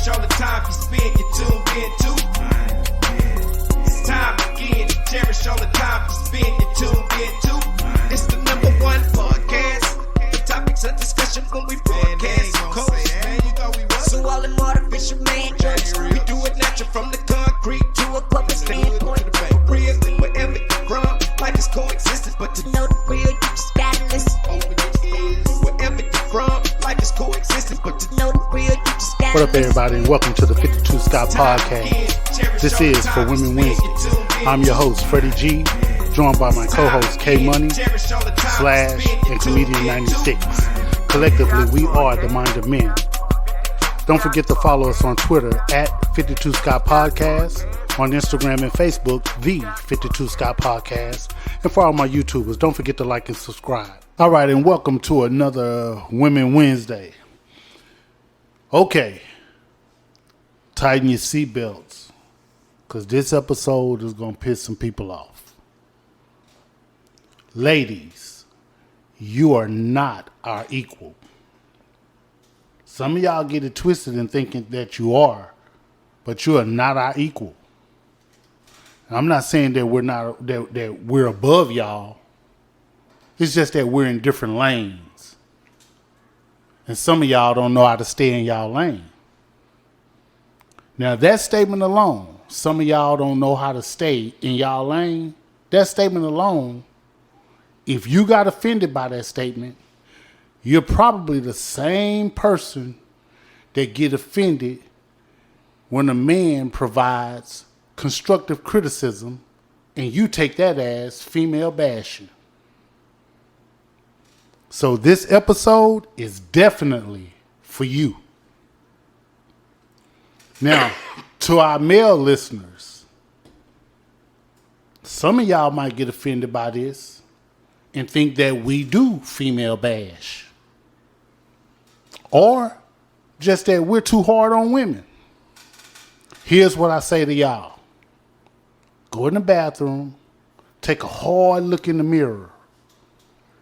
cherish all the time you spend, you tuned in too. It's time again to cherish all the time you spend, you tuned in too. It's the number one podcast. The topics of discussion when we broadcast. So all them artificial man jokes, we do it natural from the concrete to a public standpoint. Real, wherever you from, life is coexistence, but to know the real, you just gotta listen. Wherever you from, life is coexistence, but to know the real, you just gotta listen. What up, everybody, and welcome to the 52 Scott Podcast. This is For Women Wednesday. I'm your host, Freddie G, joined by my co-host, K Money, Slash, and Comedian 96. Collectively, we are the Mind of Men. Don't forget to follow us on Twitter at 52 Scott Podcast, on Instagram and Facebook, the 52 Scott Podcast, and for all my YouTubers, don't forget to like and subscribe. All right, and welcome to another Women Wednesday. Okay, tighten your seatbelts, because this episode is going to piss some people off. Ladies, you are not our equal. Some of y'all get it twisted and thinking that you are, but you are not our equal. I'm not saying that we're above y'all. It's just that we're in different lanes. And some of y'all don't know how to stay in y'all lane. Now that statement alone, some of y'all don't know how to stay in y'all lane. That statement alone, if you got offended by that statement, you're probably the same person that get offended when a man provides constructive criticism and you take that as female bashing. So this episode is definitely for you. Now, to our male listeners, some of y'all might get offended by this and think that we do female bash. Or just that we're too hard on women. Here's what I say to y'all. Go in the bathroom, take a hard look in the mirror,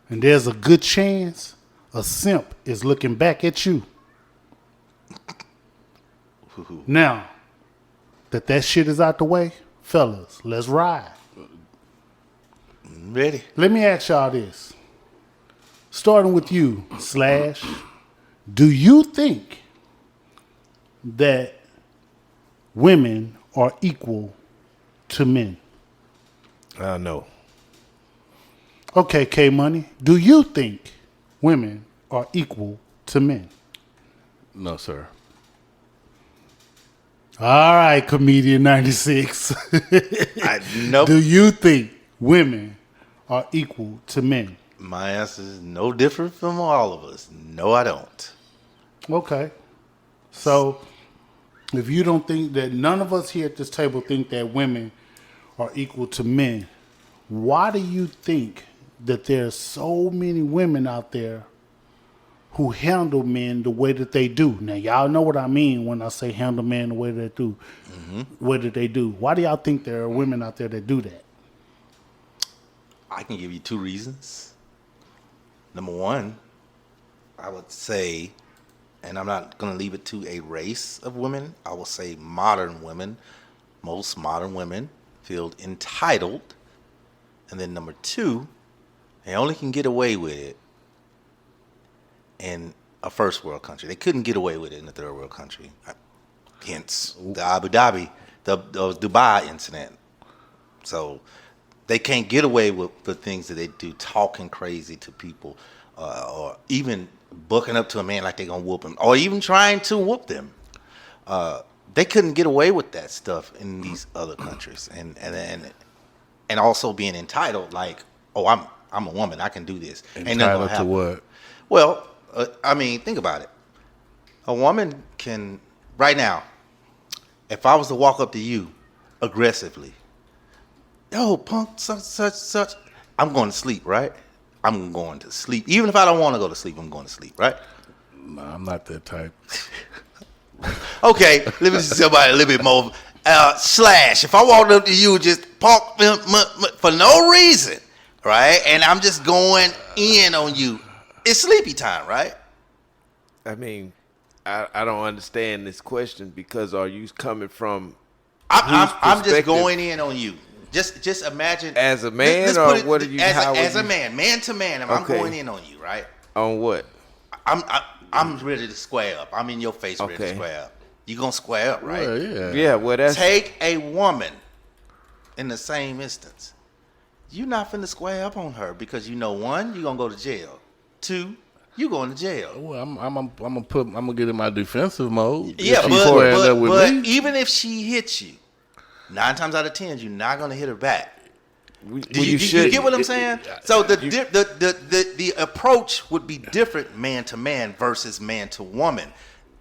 and there's a good chance a simp is looking back at you. Now, that shit is out the way, fellas, let's ride. Ready? Let me ask y'all this. Starting with you, Slash. Do you think that women are equal to men? No. Okay, K Money. Do you think women are equal to men? No, sir. All right, Comedian 96. Nope. Do you think women are equal to men? My answer is no different from all of us. No, I don't. Okay. So, if you don't think that none of us here at this table think that women are equal to men, why do you think that there's so many women out there who handle men the way that they do? Now, y'all know what I mean when I say handle men the way that they do. Mm-hmm. Way that they do. Why do y'all think there are women out there that do that? I can give you two reasons. Number one, I would say, and I'm not going to leave it to a race of women, I will say modern women. Most modern women feel entitled. And then number two, they only can get away with it in a first world country. They couldn't get away with it in a third world country. Hence the Abu Dhabi, the Dubai incident. So they can't get away with the things that they do, talking crazy to people, or even booking up to a man like they're going to whoop him, or even trying to whoop them. They couldn't get away with that stuff in these other countries. And also being entitled, like, oh, I'm a woman, I can do this. Entitled to what? Well, I mean, think about it. A woman can, right now, if I was to walk up to you aggressively, yo, punk, such, I'm going to sleep, right? I'm going to sleep. Even if I don't want to go to sleep, I'm going to sleep, right? No, I'm not that type. Okay, let me see somebody a little bit more. Slash, if I walked up to you just park for no reason, right? And I'm just going in on you. It's sleepy time, right? I mean, I don't understand this question because are you coming from? I'm just going in on you. Just imagine as a man, or what are you? As a man to man. I'm Okay. going in on you, right? On what? I'm ready to square up. I'm in your face, ready to square up. You gonna square up, right? Well, yeah. Yeah. Well, that's Take a woman in the same instance. You're not finna square up on her because you know, one, you're gonna go to jail. Two, you going to jail. Well, I'm gonna get in my defensive mode. Yeah, If she but squared up with me. even if she hits you, 9 times out of 10, you're not gonna hit her back. Do you get what I'm saying? So the approach would be different man to man versus man to woman.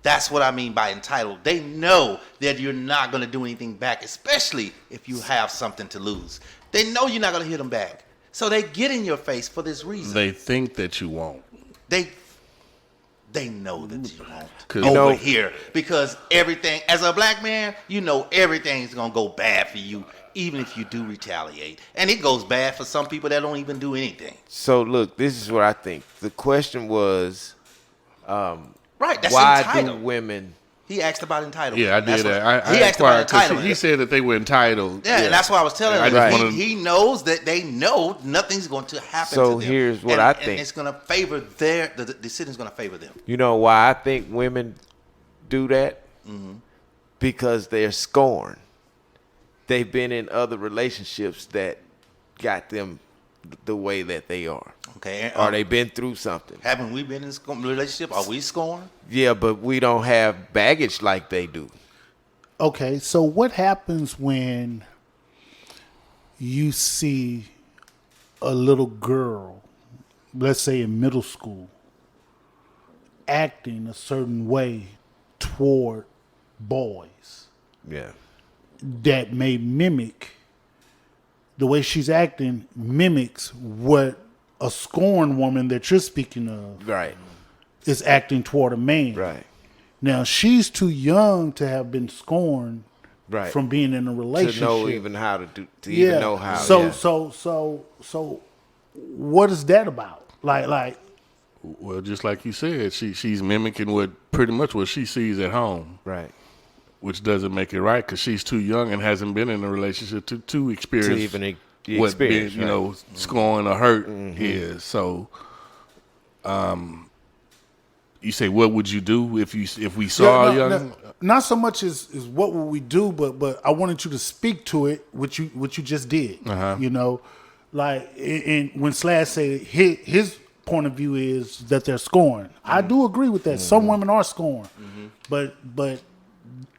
That's what I mean by entitled. They know that you're not going to do anything back, especially if you have something to lose. They know you're not going to hit them back. So they get in your face for this reason. They think that you won't. They know that you won't 'Cause- over here. Because everything, as a black man, you know everything's going to go bad for you, even if you do retaliate. And it goes bad for some people that don't even do anything. So look, this is what I think. The question was, Right, that's why entitled. do women? He asked about entitlement. Yeah, I That's did what- that. I he asked about inquired 'cause entitlement. he said that they were entitled. Yeah, and that's why I was telling I him. just wanna- He knows that they know nothing's going to happen So to them. here's what And- I And think. it's going to favor the decision's going to favor them. You know why I think women do that? Mm-hmm. Because they're scorned. They've been in other relationships that got them the way that they are. Okay. Or they've been through something. Haven't we been in a relationship? Are we scorned? Yeah, but we don't have baggage like they do. Okay, so what happens when you see a little girl, let's say in middle school, acting a certain way toward boys Yeah. that may mimic the way she's acting mimics what a scorned woman that you're speaking of Right. is acting toward a man. Right. Now she's too young to have been scorned Right. from being in a To relationship. know even how to do. To even know how. So yeah. so what is that about? Like Well, just like you said, she's mimicking pretty much what she sees at home, Right. which doesn't make it right because she's too young and hasn't been in a relationship to experience To even the what experience, being, right. scorn or hurt is. So, you say, what would you do if we saw a young? not so much as what would we do, but I wanted you to speak to it, what you just did. Uh-huh. You know, like and when Slash said his point of view is that they're scorned. I do agree with that. Some women are scorned, but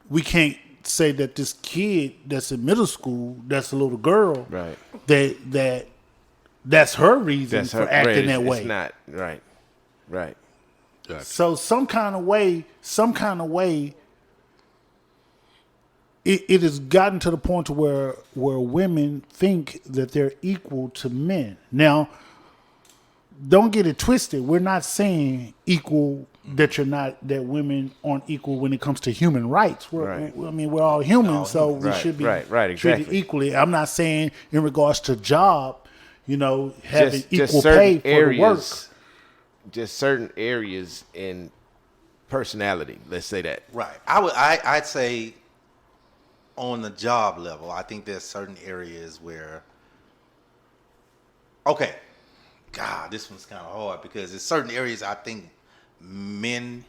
we can't say that this kid that's in middle school, that's a little girl, Right. that's her reason That's for her acting race. that way. It's not right. Right. So some kind of way, it has gotten to the point to where women think that they're equal to men. Now, don't get it twisted. We're not saying equal that that women aren't equal when it comes to human rights. Right. I mean, we're all human, so we Right, should be right, treated exactly. equally. I'm not saying in regards to job, having equal certain pay for the work. Just certain areas in personality. Let's say that. Right. I'd say on the job level, I think there's certain areas where, okay, God, this one's kind of hard because there's certain areas I think men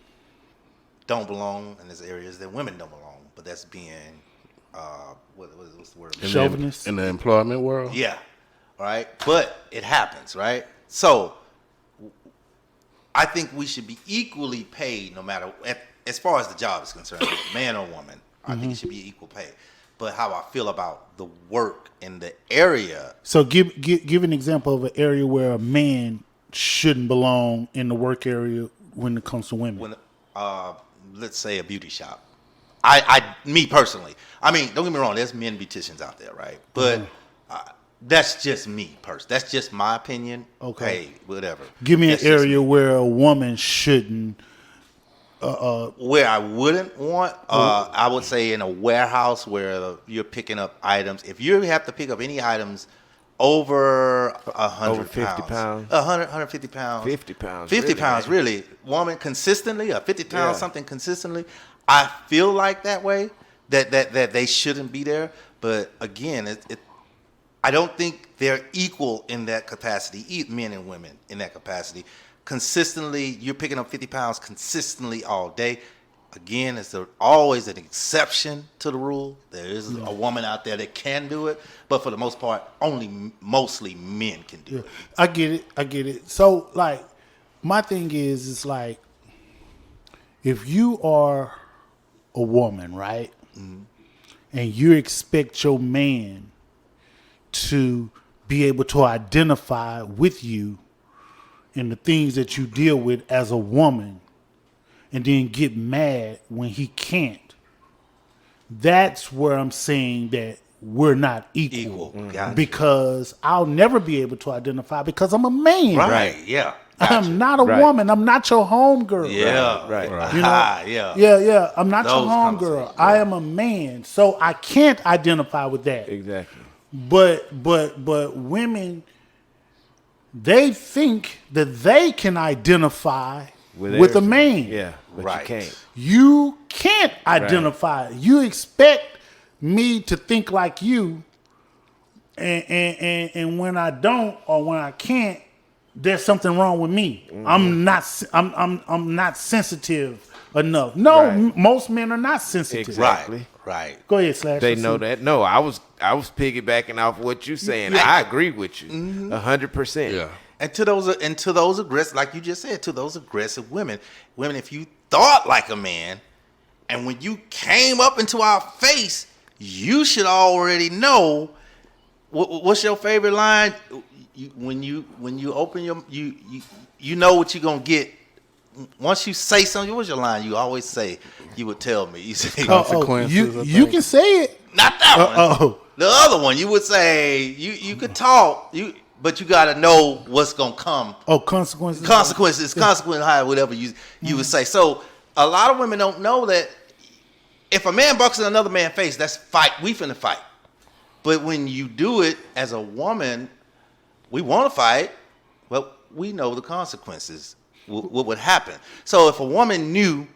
don't belong and there's areas that women don't belong. But that's being, what's the word? Chauvinist. In the employment world? Yeah. All right. But it happens, right? So I think we should be equally paid no matter, as far as the job is concerned, man or woman. I think it should be equal pay. But how I feel about the work in the area. So give an example of an area where a man shouldn't belong in the work area when it comes to women. When, let's say a beauty shop. Me personally, I mean, don't get me wrong. There's men beauticians out there, right? But that's just me personally. That's just my opinion. Okay. Hey, whatever. Give me That's an just area where a woman shouldn't. Where I wouldn't want, I would say in a warehouse where you're picking up items. If you have to pick up any items over 100 Over 50 pounds. 150 pounds. 50 pounds. 50 really, pounds, man. really. Woman consistently, 50 pounds, Yeah. something consistently. I feel like that way, that they shouldn't be there. But again, I don't think they're equal in that capacity, men and women in that capacity. Consistently, you're picking up 50 pounds consistently all day. Again, it's always an exception to the rule. There is a woman out there that can do it, but for the most part, mostly men can do it. I get it. So, like, my thing is, it's like, if you are a woman, right, and you expect your man to be able to identify with you in the things that you deal with as a woman, and then get mad when he can't, that's where I'm saying that we're not equal. Gotcha. Because I'll never be able to identify because I'm a man. Right, yeah. Gotcha. I'm not a Right. woman. I'm not your homegirl. Yeah, Right. You know? yeah. Yeah. I'm not Those your homegirl. conversations, I am a man. So I can't identify with that. Exactly. But women, they think that they can identify with a everything. man. Yeah, but Right. you can't. You can't identify. You expect me to think like you, and when I don't or when I can't, there's something wrong with me. I'm not sensitive enough. No, Right. most men are not sensitive. Exactly. Right. Go ahead, Slash. They Let's know see. that. No, I was piggybacking off what you saying. I agree with you 100%. Yeah. And to those aggressive, like you just said, to those aggressive women, if you thought like a man, and when you came up into our face, you should already know what's your favorite line. When you open your you know what you're gonna get. Once you say something, what's your line? You always say. You would tell me. You say Consequences, I you think. can say it. not that one. Uh-oh. The other one, you would say you could talk but you gotta know what's gonna come. Oh, consequences. Consequences, high, whatever you would say. So a lot of women don't know that if a man bucks in another man's face, that's fight. We finna fight. But when you do it as a woman, we want to fight, but we know the consequences. What would happen? So if a woman knew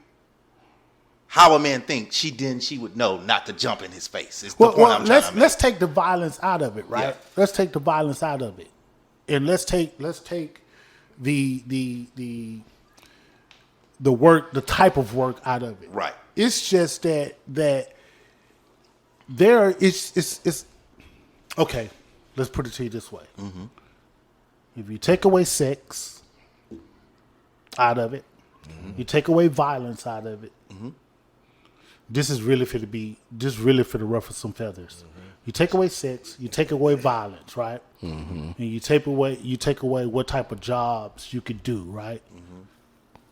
how a man thinks, she would know not to jump in his face. It's the point I'm trying to make. let's take the violence out of it, right? Yeah. Let's take the violence out of it, and let's take the work, the type of work out of it. Right. It's just that there it's okay. Let's put it to you this way: if you take away sex out of it, you take away violence out of it. This is really for the ruffle some feathers. You take away sex, you take away violence, right? And you take away what type of jobs you could do, right?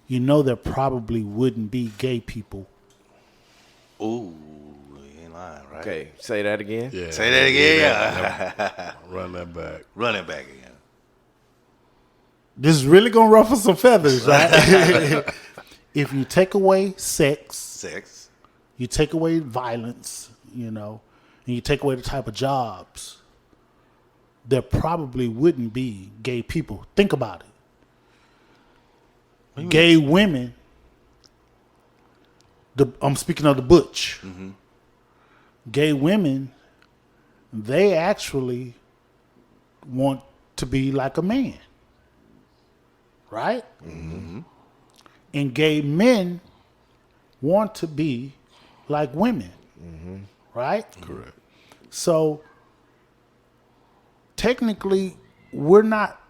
You know there probably wouldn't be gay people. Ooh, you ain't lying, right? Okay, say that again. Yeah. Say that again. Run that back. Run it back again. This is really gonna ruffle some feathers, right? If you take away sex, you take away violence, and you take away the type of jobs, there probably wouldn't be gay people. Think about it. Gay women, I'm speaking of the butch. Gay women, they actually want to be like a man. Right? And gay men want to be like women. Right? Correct. So technically we're not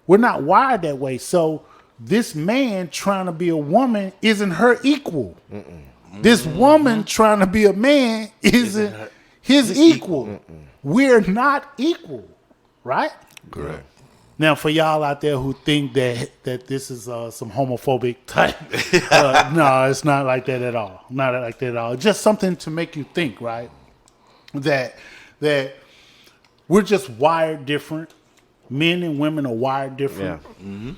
wired that way. So this man trying to be a woman isn't her equal. This woman trying to be a man isn't his equal. We're not equal, right? Correct. Now, for y'all out there who think that this is some homophobic type, no, it's not like that at all. Not like that at all. Just something to make you think, right? That we're just wired different. Men and women are wired different. Yeah.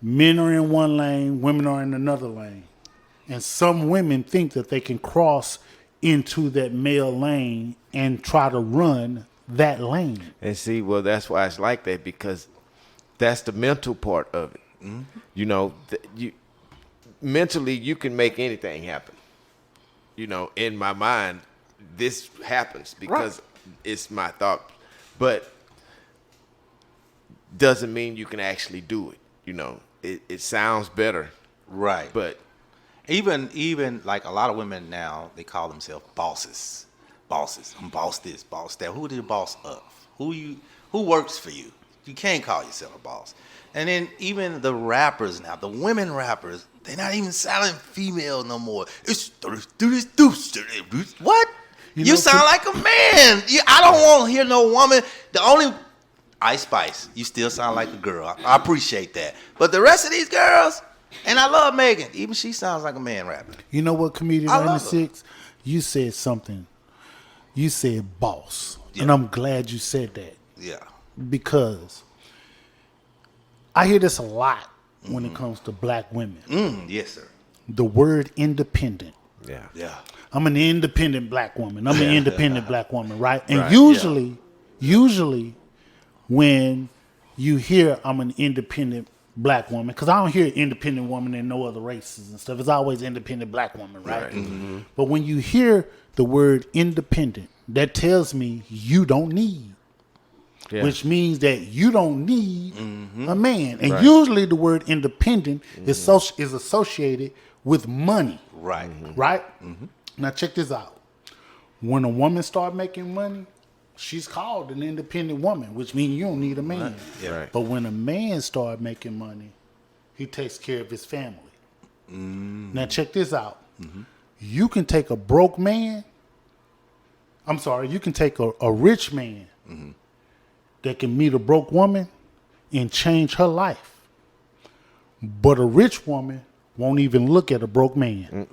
Men are in one lane, women are in another lane. And some women think that they can cross into that male lane and try to run that lane. And see, well, that's why it's like that, because that's the mental part of it. Mm-hmm. You know, mentally you can make anything happen. You know, in my mind, this happens because it's my thought, but doesn't mean you can actually do it. You know, it sounds better, Right. but Even like a lot of women now, they call themselves bosses. Bosses. I'm boss this, boss that. Who the boss of? Who works for you? You can't call yourself a boss. And then even the rappers now, the women rappers, they're not even sounding female no more. It's what? You sound like a man. I don't want to hear no woman. The only Ice Spice, you still sound like a girl. I appreciate that. But the rest of these girls, and I love Megan, even she sounds like a man rapping. You know what, Comedian I love 96? You said something. You said boss. Yeah. And I'm glad you said that. Yeah. Because I hear this a lot when it comes to black women. Yes, sir. The word independent. yeah. Yeah. I'm an independent black woman. I'm an independent black woman, right? And Right, usually when you hear I'm an independent black woman, because I don't hear independent woman in no other races and stuff. It's always independent black woman, right? Mm-hmm. But when you hear the word independent, that tells me you don't need. Yeah. Which means that you don't need a man. And Right. usually the word independent is associated with money. Right. Right? Now check this out. When a woman start making money, she's called an independent woman, which means you don't need a man. Yeah. Right. But when a man start making money, he takes care of his family. Now check this out. You can take a broke man. I'm sorry, you can take a rich man that can meet a broke woman and change her life. But a rich woman won't even look at a broke man.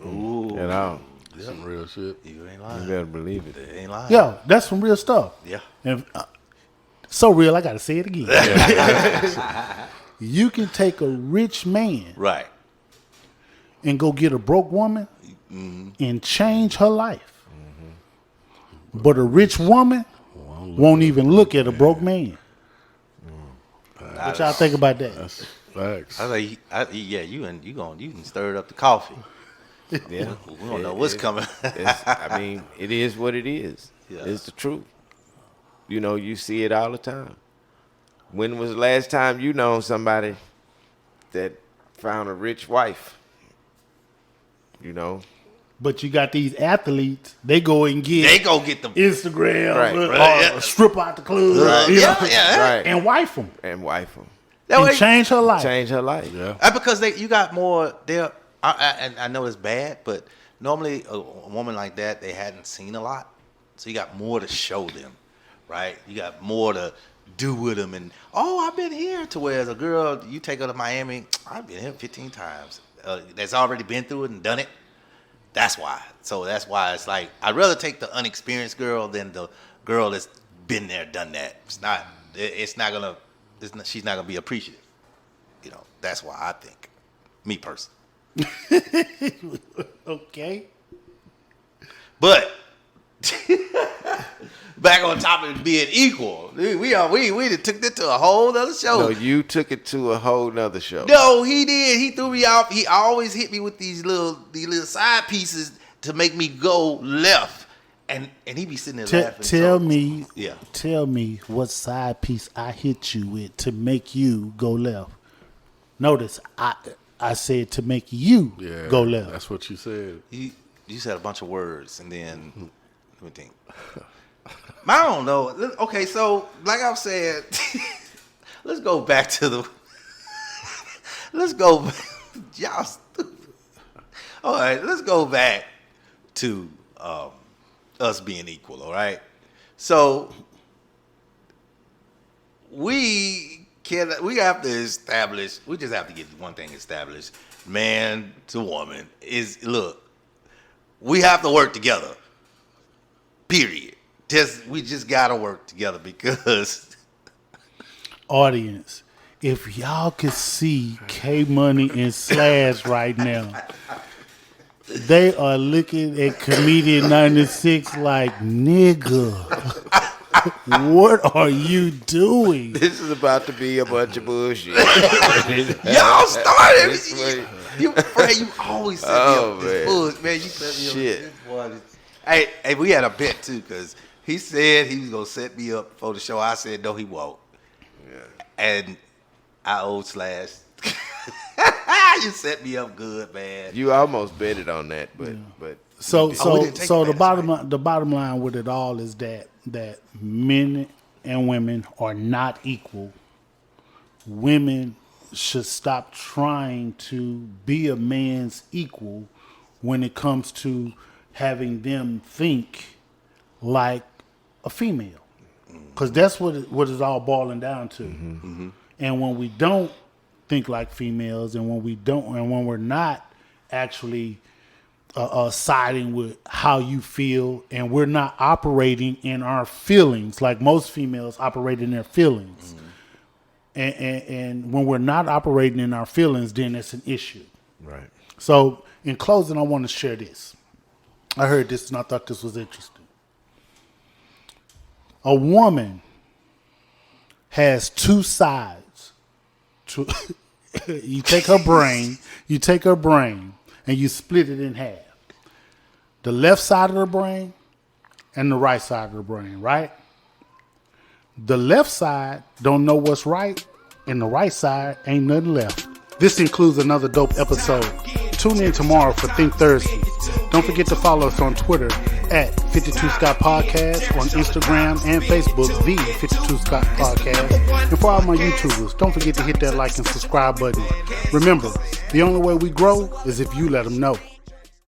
At all. Some real shit. You ain't You lying. better believe it. They ain't lying. Yeah, that's some real stuff. Yeah. And, so real, I got to say it again. You can take a rich man Right. and go get a broke woman and change her life. But a rich woman won't even look at a broke man. What y'all think about that? That's facts. I was like, yeah, you can stir up the coffee. Yeah. We don't know what's coming. I mean, it is what it is. Yeah. It's the truth. You know, you see it all the time. When was the last time you known somebody that found a rich wife? You know? But you got these athletes, they go and get They go get the Instagram, Right. or Yeah. strip out the club, Right. you know, Yeah. Right. and wife them And wife them. That and way, change her life. Change her life. Yeah. because you got more there. And I know it's bad, but normally a woman like that, they hadn't seen a lot, so you got more to show them, right? You got more to do with them, and I've been here. To where as a girl, you take her to Miami, I've been here 15 times. That's already been through it and done it. That's why. So that's why it's like I'd rather take the unexperienced girl than the girl that's been there, done that. She's not gonna be appreciative. You know, that's why I think, me personally. Okay. But back on topic of being equal, we done took that to a whole other show. No, you took it to a whole nother show. No, he did. He threw me off. He always hit me with these little side pieces to make me go left, and he be sitting there laughing. Tell me what side piece I hit you with to make you go left. Notice I said to make you Yeah. go left. That's what you said. You said a bunch of words, and then let me think. I don't know. Okay, so like I said, let's go back to the. Let's go, y'all stupid. All right, let's go back to us being equal. All right, so we have to establish. We just have to get one thing established: man to woman we have to work together. Period. We just gotta work together because Audience, if y'all could see K Money and Slash right now, they are looking at Comedian 96 like, nigga. What are you doing? This is about to be a bunch of bullshit. Y'all started. You always set me Oh, up man. this bullshit, man. You set me Shit. up this one. Hey, we had a bet too, because he said he was gonna set me up for the show. I said no, he won't. And I owed Slash. You set me up good, man. You almost betted on that, but So we didn't take the bets, bottom line with it all is that men and women are not equal. Women should stop trying to be a man's equal when it comes to having them think like a female, because that's what it's all boiling down to. And when we don't think like females, and when we're not actually siding with how you feel, and we're not operating in our feelings like most females operate in their feelings. And when we're not operating in our feelings, then it's an issue. right. So in closing, I want to share this. I heard this and I thought this was interesting. A woman has two sides. You take her brain, and you split it in half. The left side of the brain and the right side of the brain, right? The left side don't know what's right, and the right side ain't nothing left. This includes another dope episode. Tune in tomorrow for Think Thursday. Don't forget to follow us on Twitter at 52 Scott Podcast, on Instagram and Facebook, the 52 Scott Podcast. And for all my YouTubers, don't forget to hit that like and subscribe button. Remember, the only way we grow is if you let them know.